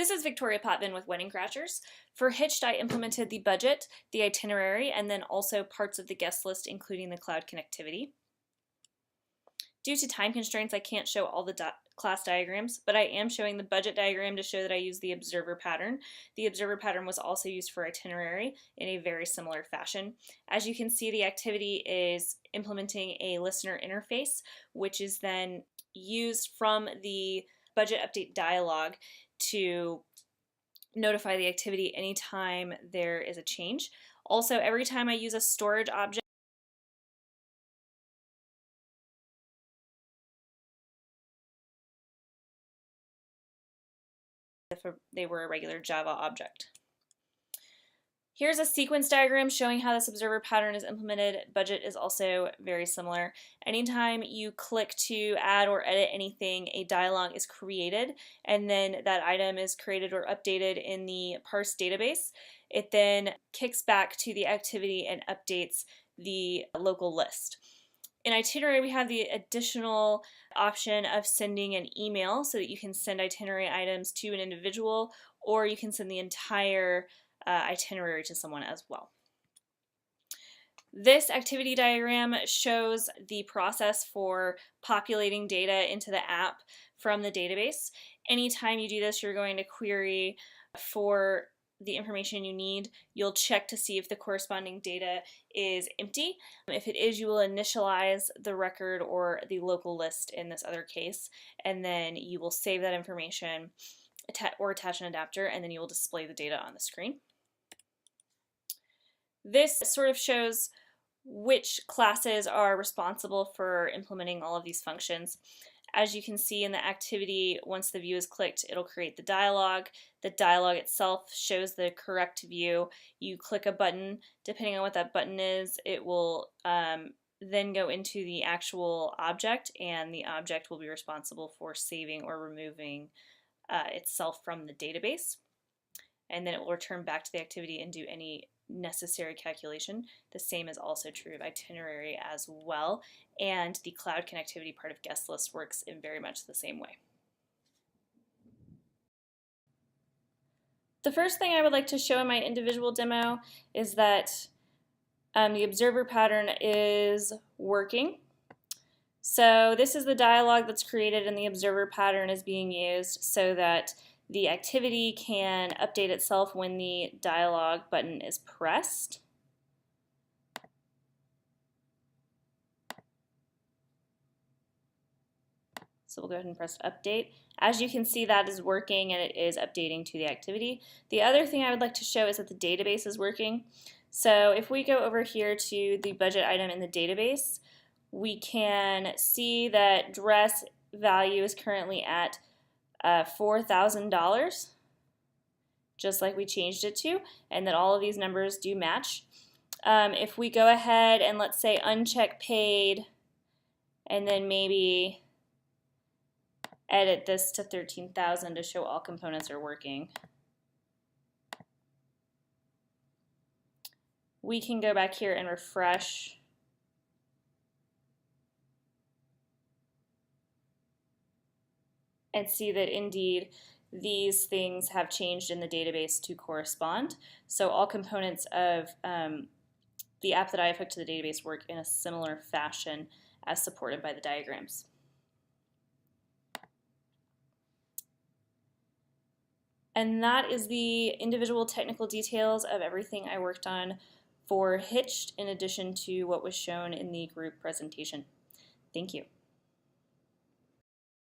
This is Victoria Potvin with Wedding Crashers. For Hitched, I implemented the budget, the itinerary, and then also parts of the guest list, including the cloud connectivity. Due to time constraints, I can't show all the class diagrams, but I am showing the budget diagram to show that I used the observer pattern. The observer pattern was also used for itinerary in a very similar fashion. As you can see, the activity is implementing a listener interface, which is then used from the budget update dialog to notify the activity anytime there is a change. Also, every time I use a storage object, if they were a regular Java object. Here's a sequence diagram showing how this observer pattern is implemented. Budget is also very similar. Anytime you click to add or edit anything, a dialog is created, and then that item is created or updated in the parse database. It then kicks back to the activity and updates the local list. In itinerary, we have the additional option of sending an email so that you can send itinerary items to an individual, or you can send the entire itinerary to someone as well. This activity diagram shows the process for populating data into the app from the database. Anytime you do this, you're going to query for the information you need. You'll check to see if the corresponding data is empty. If it is, you will initialize the record or the local list in this other case, and then you will save that information or attach an adapter, and then you will display the data on the screen. This sort of shows which classes are responsible for implementing all of these functions. As you can see in the activity, once the view is clicked, it'll create the dialog. The dialog itself shows the correct view. You click a button. Depending on what that button is, it will then go into the actual object, and the object will be responsible for saving or removing itself from the database. And then it will return back to the activity and do any necessary calculation. The same is also true of itinerary as well, and the cloud connectivity part of guest list works in very much the same way. The first thing I would like to show in my individual demo is that the observer pattern is working. So this is the dialog that's created, and the observer pattern is being used so that the activity can update itself when the dialog button is pressed. So we'll go ahead and press update. As you can see, that is working and it is updating to the activity. The other thing I would like to show is that the database is working. So if we go over here to the budget item in the database, we can see that dress value is currently at $4,000, just like we changed it to, and that all of these numbers do match. If we go ahead and let's say uncheck paid, and then maybe edit this to 13,000 to show all components are working, we can go back here and refresh. And see that indeed these things have changed in the database to correspond. So all components of the app that I have hooked to the database work in a similar fashion as supported by the diagrams. And that is the individual technical details of everything I worked on for Hitched, in addition to what was shown in the group presentation. Thank you.